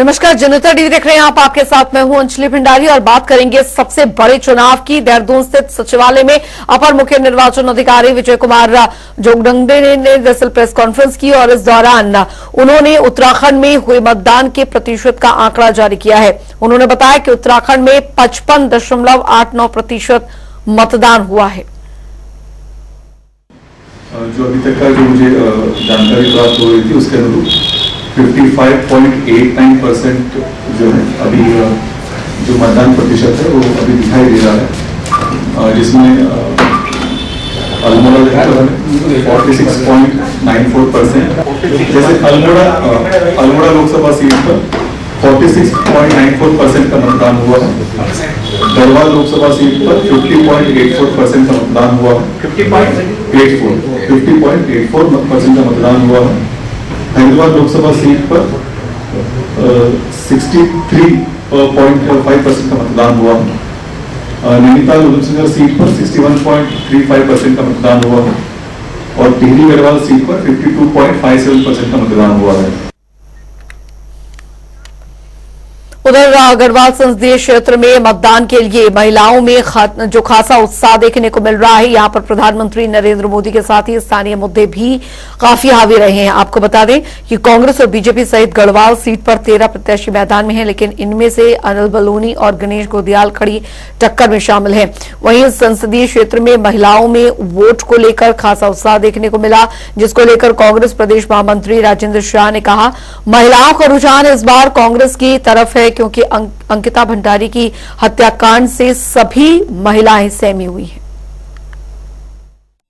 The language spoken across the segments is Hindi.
नमस्कार, जनता टीवी देख रहे हैं आप। आपके साथ मैं हूं अंजलि भंडारी और बात करेंगे सबसे बड़े चुनाव की। देहरादून स्थित सचिवालय में अपर मुख्य निर्वाचन अधिकारी विजय कुमार जोगदंडे ने दरअसल प्रेस कॉन्फ्रेंस की और इस दौरान उन्होंने उत्तराखंड में हुए मतदान के प्रतिशत का आंकड़ा जारी किया है। उन्होंने बताया कि उत्तराखंड में 55.89% मतदान हुआ है। जो अभी तक का जो मुझे जानकारी प्राप्त हो रही थी उसके अनुरूप 55.89% जो है अभी जो मतदान प्रतिशत है वो अभी दिखाई दे रहा है, जिसमें अल्मोड़ा 46.94%, जैसे अल्मोड़ा लोकसभा सीट पर 46.94% का मतदान हुआ है। गढ़वाल लोकसभा सीट पर 50.84% का मतदान हुआ है। 50.84% का मतदान हुआ है। हैदराबाद लोकसभा सीट पर 63.5% का मतदान हुआ है। नैनीताल उधमसिंह सीट पर 61.35% का मतदान हुआ है और टिहरी गढ़वाल सीट पर 52.57% का मतदान हुआ है। उधर गढ़वाल संसदीय क्षेत्र में मतदान के लिए महिलाओं में जो खासा उत्साह देखने को मिल रहा है। यहां पर प्रधानमंत्री नरेंद्र मोदी के साथ ही स्थानीय मुद्दे भी काफी हावी रहे हैं। आपको बता दें कि कांग्रेस और बीजेपी सहित गढ़वाल सीट पर 13 प्रत्याशी मैदान में हैं, लेकिन इनमें से अनिल बलूनी और गणेश गोदियाल खड़ी टक्कर में शामिल हैं। वहीं संसदीय क्षेत्र में महिलाओं में वोट को लेकर खासा उत्साह देखने को मिला, जिसको लेकर कांग्रेस प्रदेश महामंत्री राजेंद्र शाह ने कहा महिलाओं का रुझान इस बार कांग्रेस की तरफ है, क्योंकि अंकिता भंडारी की हत्याकांड से सभी महिलाएं सहमी हुई हैं।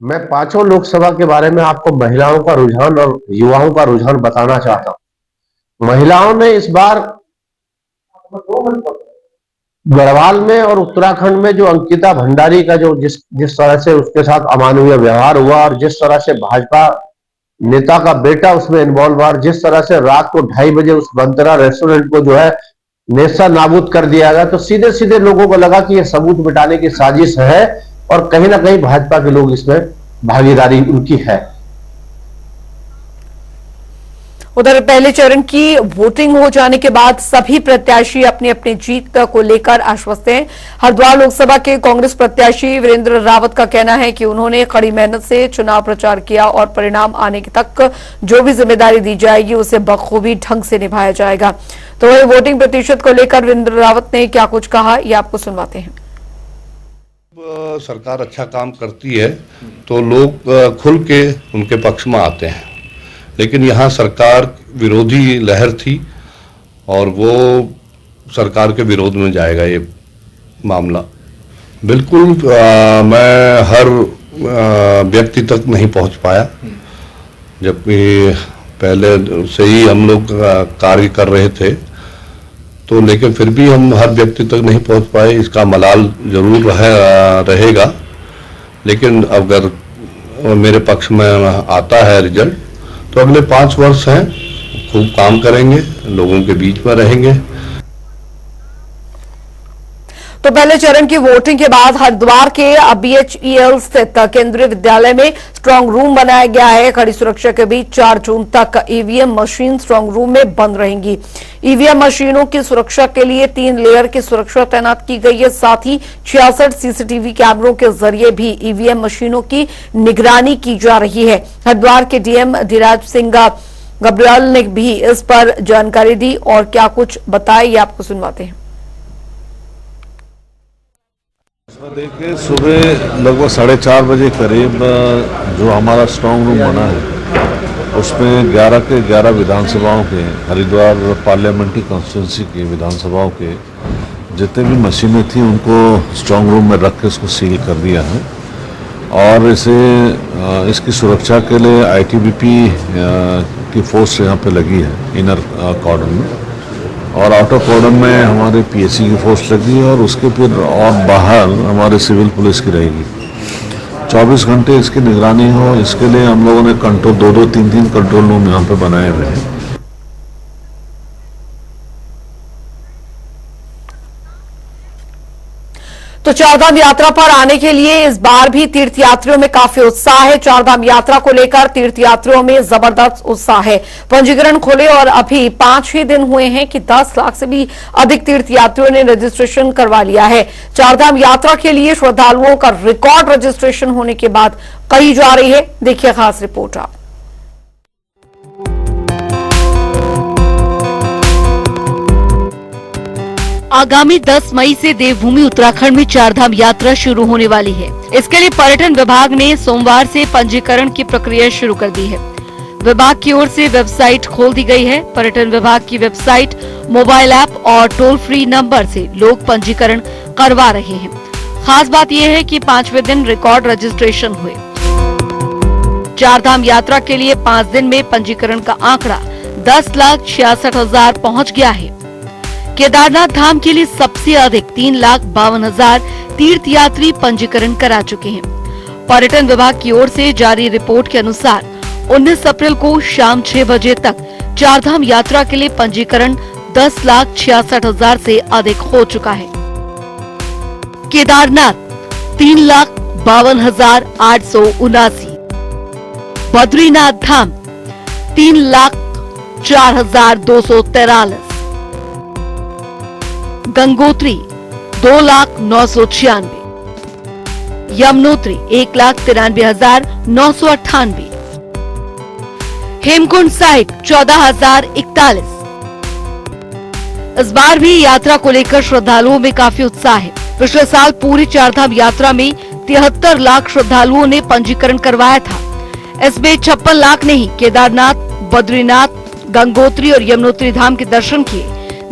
मैं पांचों लोकसभा के बारे में आपको महिलाओं का रुझान और युवाओं का रुझान बताना चाहता हूं। महिलाओं ने इस बार गढ़वाल में और उत्तराखंड में जो अंकिता भंडारी का जो जिस तरह से उसके साथ अमानवीय व्यवहार हुआ और जिस तरह से भाजपा नेता का बेटा उसमें इन्वॉल्व हुआ और जिस तरह से रात को 2:30 बजे उस बंतरा रेस्टोरेंट को जो है नेस्ता नाबूद कर दिया गया, तो सीधे सीधे लोगों को लगा कि यह सबूत मिटाने की साजिश है और कहीं ना कहीं भाजपा के लोग इसमें भागीदारी उनकी है। उधर पहले चरण की वोटिंग हो जाने के बाद सभी प्रत्याशी अपनी अपनी जीत को लेकर आश्वस्त हैं। हरिद्वार लोकसभा के कांग्रेस प्रत्याशी वीरेंद्र रावत का कहना है कि उन्होंने कड़ी मेहनत से चुनाव प्रचार किया और परिणाम आने तक जो भी जिम्मेदारी दी जाएगी उसे बखूबी ढंग से निभाया जाएगा। तो वही वोटिंग प्रतिशत को लेकर वीरेंद्र रावत ने क्या कुछ कहा, ये आपको सुनवाते हैं। सरकार अच्छा काम करती है तो लोग खुल के उनके पक्ष में आते हैं, लेकिन यहाँ सरकार विरोधी लहर थी और वो सरकार के विरोध में जाएगा ये मामला। बिल्कुल मैं हर व्यक्ति तक नहीं पहुँच पाया, जबकि पहले से ही हम लोग कार्य कर रहे थे, तो लेकिन फिर भी हम हर व्यक्ति तक नहीं पहुंच पाए। इसका मलाल जरूर रहेगा, लेकिन अगर मेरे पक्ष में आता है रिजल्ट तो अगले 5 वर्ष हैं, खूब काम करेंगे, लोगों के बीच में रहेंगे। तो पहले चरण की वोटिंग के बाद हरिद्वार के BHEL स्थित केंद्रीय विद्यालय में स्ट्रांग रूम बनाया गया है। कड़ी सुरक्षा के बीच 4 जून तक ईवीएम मशीन स्ट्रांग रूम में बंद रहेंगी। ईवीएम मशीनों की सुरक्षा के लिए 3 लेयर की सुरक्षा तैनात की गई है। साथ ही 66 सीसीटीवी कैमरों के जरिए भी ईवीएम मशीनों की निगरानी की जा रही है। हरिद्वार के डीएम धीराज सिंह गब्रियल ने भी इस पर जानकारी दी और क्या कुछ बताया, ये आपको सुनवाते हैं। देखिए, सुबह लगभग 4:30 बजे करीब जो हमारा स्ट्रांग रूम बना है उसमें 11 के 11 विधानसभाओं के, हरिद्वार पार्लियामेंट्री कॉन्स्टिट्यूंसी के विधानसभाओं के जितने भी मशीनें थी उनको स्ट्रांग रूम में रख के उसको सील कर दिया है। और इसकी सुरक्षा के लिए ITBP की फोर्स यहाँ पे लगी है इनर कॉर्डन में, और आउटर कॉर्डन में हमारे PSC की फोर्स लगी है और उसके फिर और बाहर हमारे सिविल पुलिस की रहेगी। 24 घंटे इसकी निगरानी हो, इसके लिए हम लोगों ने कंट्रोल 2-2, 3-3 कंट्रोल रूम यहाँ पे बनाए हुए हैं। तो चारधाम यात्रा पर आने के लिए इस बार भी तीर्थयात्रियों में काफी उत्साह है। चारधाम यात्रा को लेकर तीर्थयात्रियों में जबरदस्त उत्साह है। पंजीकरण खोले और अभी 5 ही दिन हुए हैं कि 10 लाख से भी अधिक तीर्थयात्रियों ने रजिस्ट्रेशन करवा लिया है। चारधाम यात्रा के लिए श्रद्धालुओं का रिकॉर्ड रजिस्ट्रेशन होने के बाद कही जा रही है। देखिए खास रिपोर्ट आप। आगामी 10 मई से देवभूमि उत्तराखंड में चारधाम यात्रा शुरू होने वाली है। इसके लिए पर्यटन विभाग ने सोमवार से पंजीकरण की प्रक्रिया शुरू कर दी है। विभाग की ओर से वेबसाइट खोल दी गई है। पर्यटन विभाग की वेबसाइट, मोबाइल ऐप और टोल फ्री नंबर से लोग पंजीकरण करवा रहे हैं। खास बात यह है कि 5वें दिन रिकॉर्ड रजिस्ट्रेशन हुए। चारधाम यात्रा के लिए 5 दिन में पंजीकरण का आंकड़ा 10,66,000 पहुंच गया है। केदारनाथ धाम के लिए सबसे अधिक 3,52,000 तीर्थयात्री पंजीकरण करा चुके हैं। पर्यटन विभाग की ओर से जारी रिपोर्ट के अनुसार 19 अप्रैल को शाम 6 बजे तक चारधाम यात्रा के लिए पंजीकरण 10,66,000 से अधिक हो चुका है। केदारनाथ 3,52,879, बद्रीनाथ धाम 3,04,243, गंगोत्री 2,09,96, यमुनोत्री 1,93,998, हेमकुंड साहिब 14,041। इस बार भी यात्रा को लेकर श्रद्धालुओं में काफी उत्साह है। पिछले साल पूरी चारधाम यात्रा में 73 लाख श्रद्धालुओं ने पंजीकरण करवाया था। इसमें 56 लाख ने ही केदारनाथ, बद्रीनाथ, गंगोत्री और यमुनोत्री धाम के दर्शन किए।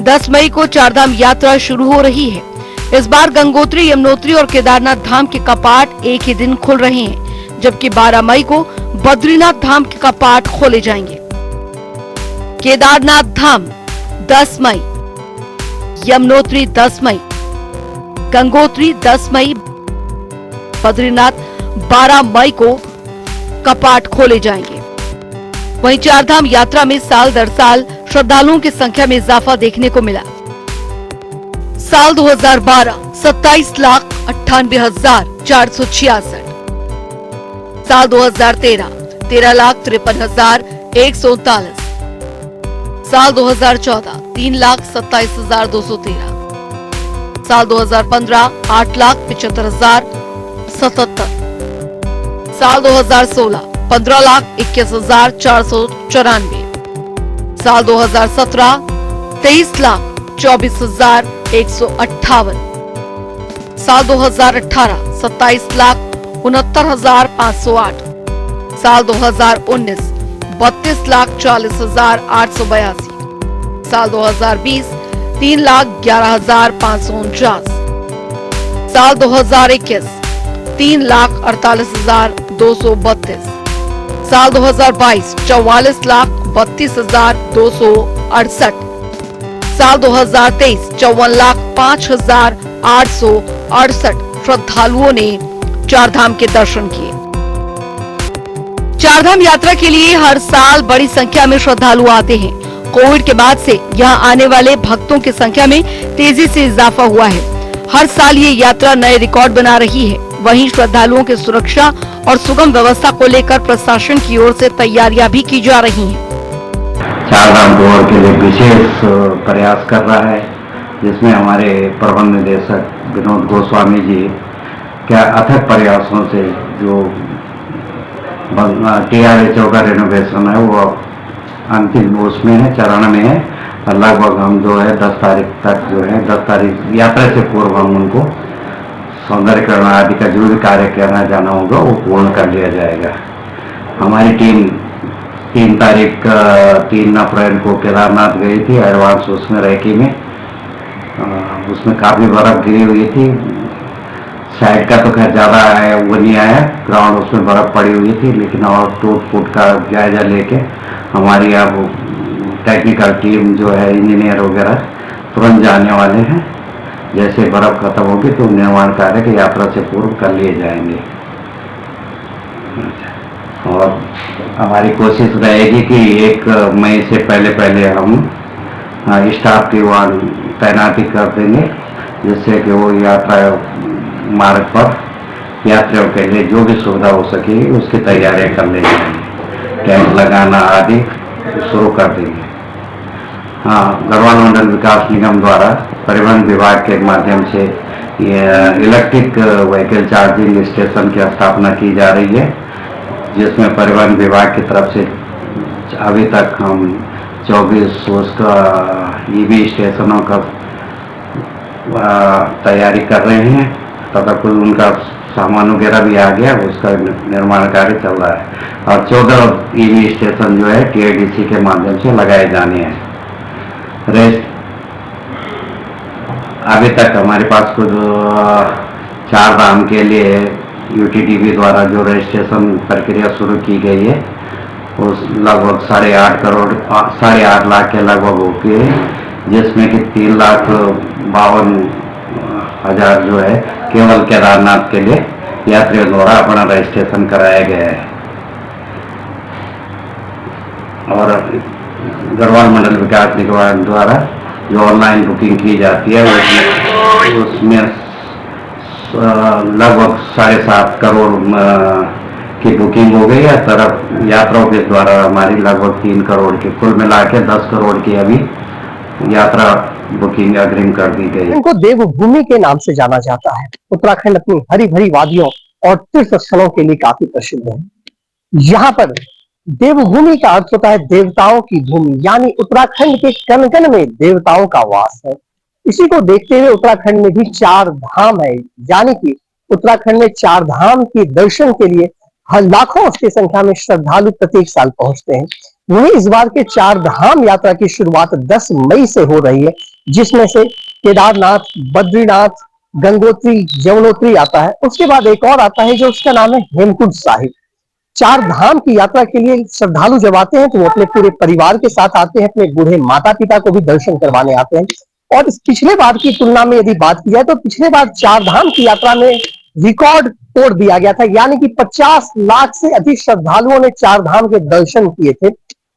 10 मई को चारधाम यात्रा शुरू हो रही है। इस बार गंगोत्री, यमुनोत्री और केदारनाथ धाम के कपाट एक ही दिन खुल रहे हैं, जबकि 12 मई को बद्रीनाथ धाम के कपाट खोले जाएंगे। केदारनाथ धाम 10 मई, यमुनोत्री 10 मई, गंगोत्री 10 मई, बद्रीनाथ 12 मई को कपाट खोले जाएंगे। वहीं चारधाम यात्रा में साल दर साल श्रद्धालुओं की संख्या में इजाफा देखने को मिला। साल 2012 27,98,466, साल 2013 13,53,139, साल 2014 3,27,213, साल 2015 8,75,077, साल 2016 15,21,494, साल 2017 23,24,158, साल 2018 27,69,508, साल 2019 32,40,882, साल 2020 3,11,549, साल 2021 3,48,232, साल 2022 44,32,268, साल 2023 54,05,868 श्रद्धालुओं ने चारधाम के दर्शन किए। चारधाम यात्रा के लिए हर साल बड़ी संख्या में श्रद्धालु आते हैं। कोविड के बाद से यहां आने वाले भक्तों की संख्या में तेजी से इजाफा हुआ है। हर साल ये यात्रा नए रिकॉर्ड बना रही है। वहीं श्रद्धालुओं की सुरक्षा और सुगम व्यवस्था को लेकर प्रशासन की ओर से तैयारियां भी की जा रही हैं। चारधाम दौड़ के लिए विशेष प्रयास कर रहा है, जिसमें हमारे प्रबंध निदेशक विनोद गोस्वामी जी के अथक प्रयासों से जो TRHO का रेनोवेशन है वो अंतिम उसमें है, चरण में है। लगभग हम जो है 10 तारीख तक जो है 10 तारीख यात्रा से पूर्व हम उनको सौंदर्यकरण आदि का जो भी कार्य करना जाना होगा वो पूर्ण कर लिया जाएगा। हमारी टीम 3 अप्रैल को केदारनाथ गई थी, एडवांस उसमें रैकी में। उसमें काफ़ी बर्फ़ गिरी हुई थी। साइड का तो खैर ज़्यादा है वो नहीं आया, ग्राउंड उसमें बर्फ़ पड़ी हुई थी, लेकिन और टूट फूट का जायजा लेके हमारी अब टेक्निकल टीम जो है इंजीनियर वगैरह तुरंत जाने वाले हैं। जैसे बर्फ़ खत्म होगी तो निर्माण कार्य की यात्रा से पूर्व कर लिए जाएंगे। और हमारी कोशिश रहेगी कि 1 मई से पहले हम स्टाफ की वहाँ तैनाती कर देंगे, जिससे कि वो यात्रा मार्ग पर यात्रियों के लिए जो भी सुविधा हो सकेगी उसकी तैयारियां कर ली जाएंगी। टेंट लगाना आदि शुरू कर देंगे। हाँ, गढ़वाल मंडल विकास निगम द्वारा परिवहन विभाग के माध्यम से इलेक्ट्रिक व्हीकल चार्जिंग स्टेशन की स्थापना की जा रही है, जिसमें परिवहन विभाग की तरफ से अभी तक हम 24 उसका ईवी स्टेशनों का तैयारी कर रहे हैं तथा कुछ उनका सामान वगैरह भी आ गया, उसका निर्माण कार्य चल रहा है और 14 ईवी स्टेशन जो है TIDC के माध्यम से लगाए जाने हैं। अभी तक हमारे पास कुछ 4 धाम के लिए UTTB द्वारा जो रजिस्ट्रेशन प्रक्रिया शुरू की गई है उस लगभग 8.5 लाख के लगभग हो गए, जिसमें कि 3,52,000 जो है केवल केदारनाथ के लिए यात्रियों द्वारा अपना रजिस्ट्रेशन कराया गया है। और गढ़वाल मंडल विकास निगम द्वारा जो ऑनलाइन बुकिंग की जाती है उसमें लगभग 7.5 करोड़ की बुकिंग हो गई है। तरफ यात्रा ऑफिस द्वारा हमारी लगभग 3 करोड़ की, कुल मिला के 10 करोड़ की अभी यात्रा बुकिंग अग्रिम कर दी गई। इनको देवभूमि के नाम से जाना जाता है। उत्तराखंड अपनी हरी भरी वादियों और तीर्थ स्थलों के लिए काफी प्रसिद्ध है। यहाँ पर देवभूमि का अर्थ होता है देवताओं की भूमि, यानी उत्तराखंड के कण कण में देवताओं का वास है। इसी को देखते हुए उत्तराखंड में भी 4 धाम है, यानी कि उत्तराखंड में 4 धाम के दर्शन के लिए लाखों की संख्या में श्रद्धालु प्रत्येक साल पहुंचते हैं। वहीं इस बार के 4 धाम यात्रा की शुरुआत 10 मई से हो रही है, जिसमें से केदारनाथ, बद्रीनाथ, गंगोत्री, यमुनोत्री आता है। उसके बाद एक और आता है जो उसका नाम है हेमकुंड साहिब। 4 धाम की यात्रा के लिए श्रद्धालु जब आते हैं तो वो अपने पूरे परिवार के साथ आते हैं, अपने बूढ़े माता पिता को भी दर्शन करवाने आते हैं। और इस पिछले बार की तुलना में यदि बात की जाए तो पिछले बार 4 धाम की यात्रा में रिकॉर्ड तोड़ दिया गया था, यानी कि 50 लाख से अधिक श्रद्धालुओं ने 4 धाम के दर्शन किए थे।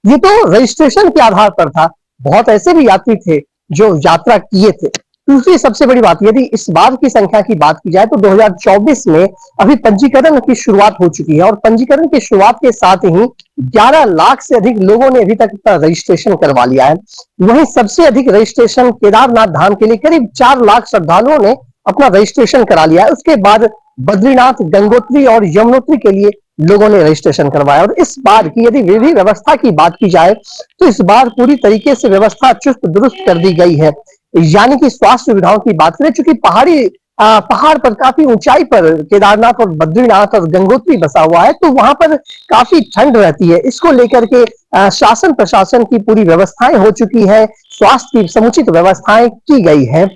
ये तो रजिस्ट्रेशन के आधार पर था, बहुत ऐसे भी यात्री थे जो यात्रा किए थे। दूसरी सबसे बड़ी बात, यदि इस बार की संख्या की बात की जाए तो 2024 में अभी पंजीकरण की शुरुआत हो चुकी है और पंजीकरण की शुरुआत के साथ ही 11 लाख से अधिक लोगों ने अभी तक अपना रजिस्ट्रेशन करवा लिया है। वहीं सबसे अधिक रजिस्ट्रेशन केदारनाथ धाम के लिए करीब 4 लाख श्रद्धालुओं ने अपना रजिस्ट्रेशन करा लिया है। उसके बाद बद्रीनाथ, गंगोत्री और यमुनोत्री के लिए लोगों ने रजिस्ट्रेशन करवाया। और इस बार की यदि विधि व्यवस्था की बात की जाए तो इस बार पूरी तरीके से व्यवस्था चुस्त दुरुस्त कर दी गई है, यानी कि स्वास्थ्य सुविधाओं की बात करें, चूंकि पहाड़ पर काफी ऊंचाई पर केदारनाथ और बद्रीनाथ और गंगोत्री बसा हुआ है, तो वहां पर काफी ठंड रहती है। इसको लेकर के शासन प्रशासन की पूरी व्यवस्थाएं हो चुकी है, स्वास्थ्य की समुचित व्यवस्थाएं की गई है।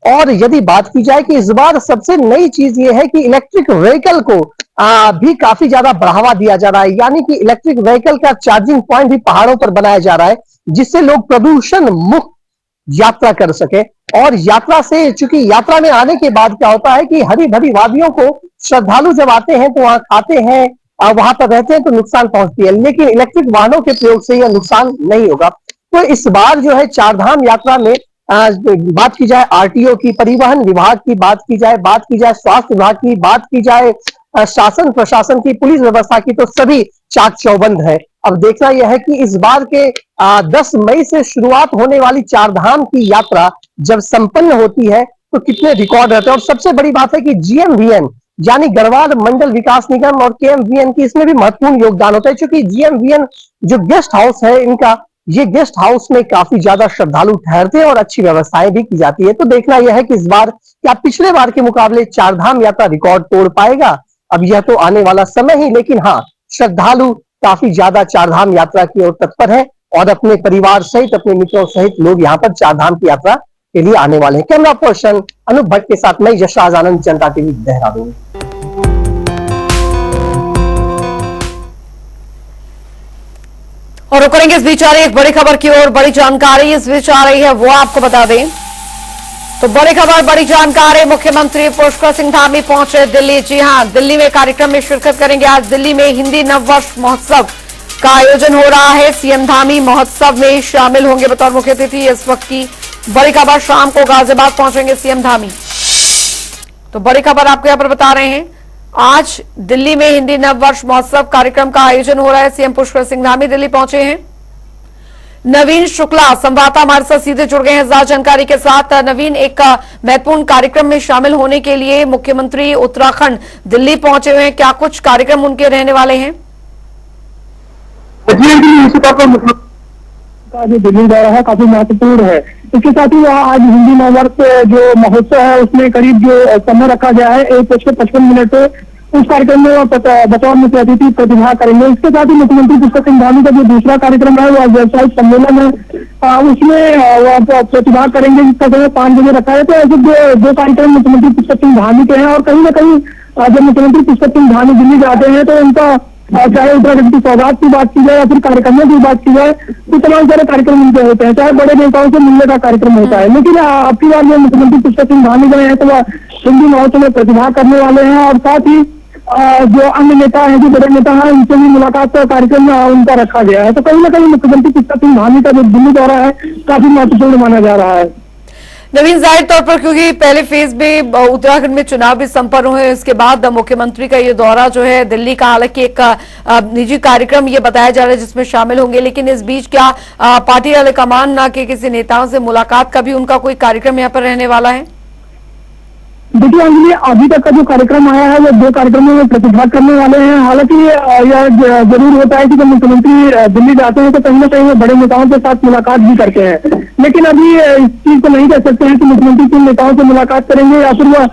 और यदि बात की जाए कि इस बार सबसे नई चीज ये है कि इलेक्ट्रिक व्हीकल को भी काफी ज्यादा बढ़ावा दिया जा रहा है, यानी कि इलेक्ट्रिक व्हीकल का चार्जिंग पॉइंट भी पहाड़ों पर बनाया जा रहा है, जिससे लोग प्रदूषण मुक्त यात्रा कर सके। और यात्रा से, चूंकि यात्रा में आने के बाद क्या होता है कि हरी भरी वादियों को श्रद्धालु जब आते हैं तो वहां खाते हैं, वहां पर रहते हैं तो नुकसान पहुंचती है, लेकिन इलेक्ट्रिक वाहनों के प्रयोग से यह नुकसान नहीं होगा। तो इस बार जो है 4 धाम यात्रा में बात की जाए RTO की, परिवहन विभाग की बात की जाए स्वास्थ्य विभाग की बात की जाए, शासन प्रशासन की, पुलिस व्यवस्था की, तो सभी चाक चौबंद है। अब देखना यह है कि इस बार के 10 मई से शुरुआत होने वाली 4 धाम की यात्रा जब संपन्न होती है तो कितने रिकॉर्ड रहते हैं। और सबसे बड़ी बात है कि GMVN यानी गढ़वाल मंडल विकास निगम और KMVN की इसमें भी महत्वपूर्ण योगदान होता है, क्योंकि GMVN जो गेस्ट हाउस है इनका, ये गेस्ट हाउस में काफी ज्यादा श्रद्धालु ठहरते हैं और अच्छी व्यवस्थाएं भी की जाती है। तो देखना यह है कि इस बार क्या पिछले बार के मुकाबले 4 धाम यात्रा रिकॉर्ड तोड़ पाएगा, अब यह तो आने वाला समय ही। लेकिन हाँ, श्रद्धालु काफी ज्यादा 4 धाम यात्रा की ओर तत्पर है और अपने परिवार सहित, अपने मित्रों सहित लोग यहाँ पर 4 धाम की यात्रा के लिए आने वाले हैं। कैमरा पर्सन अनूप भट्ट के साथ मैं यशराज आनंद, जनता टीवी, देहरादून। और रुकेंगे इस बीच आ रही एक बड़ी खबर की ओर, बड़ी जानकारी इस बीच आ रही है वो आपको बता दें। तो बड़ी खबर, बड़ी जानकारी, मुख्यमंत्री पुष्कर सिंह धामी पहुंचे दिल्ली। जी हां, दिल्ली में कार्यक्रम में शिरकत करेंगे। आज दिल्ली में हिंदी नववर्ष महोत्सव का आयोजन हो रहा है। CM धामी महोत्सव में शामिल होंगे बतौर मुख्य अतिथि। इस वक्त की बड़ी खबर, शाम को गाजियाबाद पहुंचेंगे CM धामी। तो बड़ी खबर आपको यहां पर बता रहे हैं, आज दिल्ली में हिंदी नववर्ष महोत्सव कार्यक्रम का आयोजन हो रहा है। सीएम पुष्कर सिंह धामी दिल्ली पहुंचे हैं। नवीन शुक्ला संवाददाता हमारे साथ सीधे जुड़ गए हैं ज्यादा जानकारी के साथ। नवीन, एक महत्वपूर्ण कार्यक्रम में शामिल होने के लिए मुख्यमंत्री उत्तराखंड दिल्ली पहुंचे हुए हैं, क्या कुछ कार्यक्रम उनके रहने वाले हैं? का जो दिल्ली दौरा है काफी महत्वपूर्ण है। इसके साथ ही आज हिंदी नववर्ष जो महोत्सव है उसमें करीब जो समय रखा गया है 1:55 उस कार्यक्रम में बतौर मुख्य अतिथि प्रतिभाग करेंगे। इसके साथ ही मुख्यमंत्री पुष्कर सिंह धामी का जो दूसरा कार्यक्रम है वो व्यावसायिक सम्मेलन है, उसमें वो प्रतिभाग करेंगे जिसका समय 5 बजे रखा है। तो ऐसे दो कार्यक्रम मुख्यमंत्री पुष्कर सिंह धामी के हैं और कहीं ना कहीं जब मुख्यमंत्री पुष्कर सिंह धामी दिल्ली जाते हैं तो उनका चाहे उत्तराखंड की सौगात की बात की जाए या फिर कार्यक्रमों की बात की जाए तो तमाम सारे कार्यक्रम उनके होते हैं, चाहे बड़े नेताओं से मिलने का कार्यक्रम होता है। लेकिन आपकी बार में मुख्यमंत्री पुष्कर सिंह धामी गए हैं तो वह हिंदी महोत्सव में प्रतिभाग करने वाले हैं और साथ ही जो अन्य नेता हैं, जो बड़े नेता हैं, उनसे भी मुलाकात का कार्यक्रम उनका रखा गया है। तो कहीं ना कहीं मुख्यमंत्री पुष्कर सिंह धामी का जो दिल्ली दौरा है काफी महत्वपूर्ण माना जा रहा है। नवीन, जाहिर तौर पर क्योंकि पहले फेज में उत्तराखंड में चुनाव भी संपन्न हुए, इसके बाद मुख्यमंत्री का ये दौरा जो है दिल्ली का, हालांकि एक निजी कार्यक्रम ये बताया जा रहा है जिसमें शामिल होंगे, लेकिन इस बीच क्या पार्टी हाईकमान ना के किसी नेताओं से मुलाकात का भी उनका कोई कार्यक्रम यहाँ पर रहने वाला है? देखिए अंजलि, अभी तक का जो कार्यक्रम आया है वो 2 कार्यक्रमों में प्रतिभाग करने वाले हैं। हालांकि यह जरूर होता है कि जब मुख्यमंत्री दिल्ली जाते हैं तो कहीं ना कहीं वो बड़े नेताओं के साथ मुलाकात भी करते हैं, लेकिन अभी इस चीज को नहीं कह सकते हैं कि मुख्यमंत्री किन नेताओं से मुलाकात करेंगे या फिर वह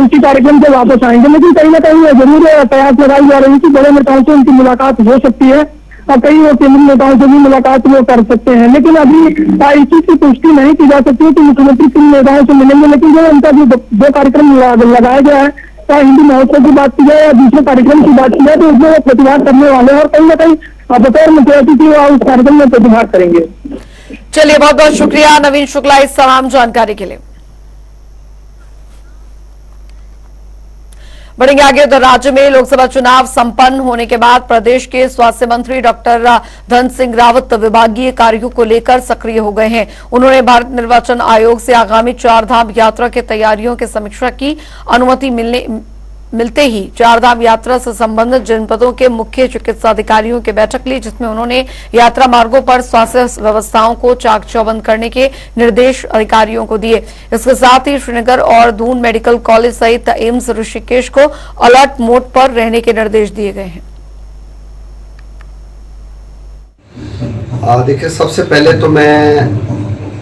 उसी कार्यक्रम से वापस आएंगे। लेकिन कहीं ना कहीं जरूर प्रयास लगाई जा रही है कि बड़े नेताओं से उनकी मुलाकात हो सकती है और कई वो केंद्रीय नेताओं से भी मुलाकात वो कर सकते हैं। लेकिन अभी इस चीज की पुष्टि नहीं की जा सकती कि मुख्यमंत्री किन नेताओं से मिलेंगे। लेकिन जो उनका जो 2 कार्यक्रम लगाया गया है, चाहे हिंदी महोत्सव की बात की जाए या दूसरे कार्यक्रम की बात की जाए, तो उसमें वो प्रतिभाग करने वाले हैं और कहीं ना कहीं बतौर मुख्य अतिथि उस कार्यक्रम में प्रतिभाग करेंगे। चलिए, बहुत बहुत शुक्रिया नवीन शुक्ला इस तमाम जानकारी के लिए। बढ़ेंगे आगे। उधर राज्य में लोकसभा चुनाव संपन्न होने के बाद प्रदेश के स्वास्थ्य मंत्री डॉक्टर धन सिंह रावत विभागीय कार्यों को लेकर सक्रिय हो गए हैं। उन्होंने भारत निर्वाचन आयोग से आगामी 4 धाम यात्रा की तैयारियों की समीक्षा की। अनुमति मिलते ही 4 धाम यात्रा से संबंधित जनपदों के मुख्य चिकित्सा अधिकारियों की बैठक ली, जिसमें उन्होंने यात्रा मार्गों पर स्वास्थ्य व्यवस्थाओं को चाक चौबंद करने के निर्देश अधिकारियों को दिए। इसके साथ ही श्रीनगर और दून मेडिकल कॉलेज सहित एम्स ऋषिकेश को अलर्ट मोड पर रहने के निर्देश दिए गए हैं। देखिए, सबसे पहले तो मैं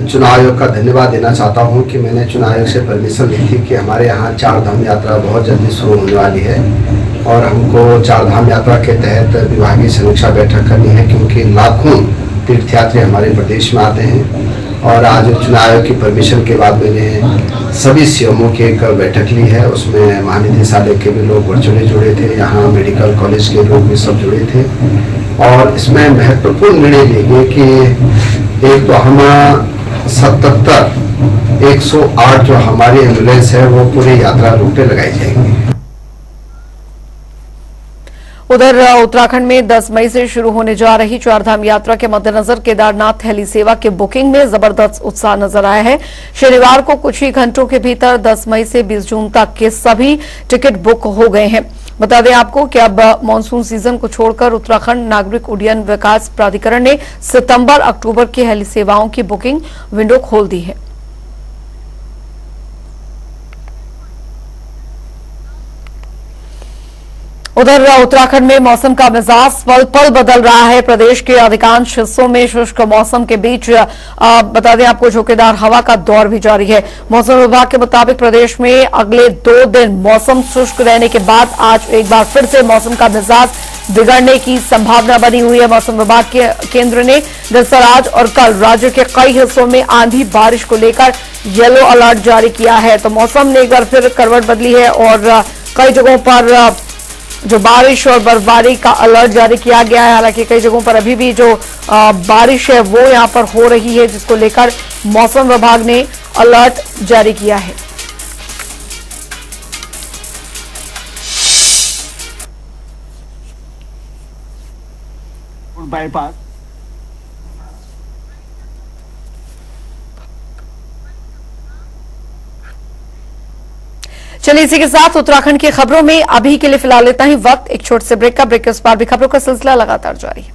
चुनाव आयोग का धन्यवाद देना चाहता हूं कि मैंने चुनाव आयोग से परमिशन ली थी कि हमारे यहाँ 4 धाम यात्रा बहुत जल्दी शुरू होने वाली है और हमको 4 धाम यात्रा के तहत विभागीय समीक्षा बैठक करनी है, क्योंकि लाखों तीर्थयात्री हमारे प्रदेश में आते हैं। और आज चुनाव आयोग की परमिशन के बाद मैंने सभी सीएमओ की एक बैठक ली है, उसमें महानिदेशालय के भी लोग वर्चुअली जुड़े थे, यहाँ मेडिकल कॉलेज के लोग भी सब जुड़े थे और इसमें महत्वपूर्ण निर्णय लिए गए कि एक तो हम 77 108 जो हमारी एम्बुलेंस है वो पूरी यात्रा रूट पे लगाई जाएंगी। उधर उत्तराखंड में 10 मई से शुरू होने जा रही 4 धाम यात्रा के मद्देनजर केदारनाथ हेली सेवा की बुकिंग में जबरदस्त उत्साह नजर आया है। शनिवार को कुछ ही घंटों के भीतर 10 मई से 20 जून तक के सभी टिकट बुक हो गए हैं। बता दें आपको कि अब मानसून सीजन को छोड़कर उत्तराखंड नागरिक उड्डयन विकास प्राधिकरण ने सितंबर-अक्टूबर की हेली सेवाओं की बुकिंग विंडो खोल दी है। उधर उत्तराखंड में मौसम का मिजाज पल पल बदल रहा है। प्रदेश के अधिकांश हिस्सों में शुष्क मौसम के बीच बता दें आपको झोंकेदार हवा का दौर भी जारी है। मौसम विभाग के मुताबिक प्रदेश में अगले 2 दिन मौसम शुष्क रहने के बाद आज एक बार फिर से मौसम का मिजाज बिगड़ने की संभावना बनी हुई है। मौसम विभाग के केंद्र ने दरअसल आज और कल राज्य के कई हिस्सों में आंधी बारिश को लेकर येलो अलर्ट जारी किया है। तो मौसम ने एक बार फिर करवट बदली है और कई जगहों पर जो बारिश और बर्फबारी का अलर्ट जारी किया गया है। हालांकि कई जगहों पर अभी भी जो बारिश है वो यहां पर हो रही है, जिसको लेकर मौसम विभाग ने अलर्ट जारी किया है। बाईपास चलिए चलिए इसी के साथ उत्तराखंड की खबरों में अभी के लिए फिलहाल इतना ही वक्त। एक छोटे से ब्रेक का, ब्रेक के उस पार भी खबरों का सिलसिला लगातार जारी है।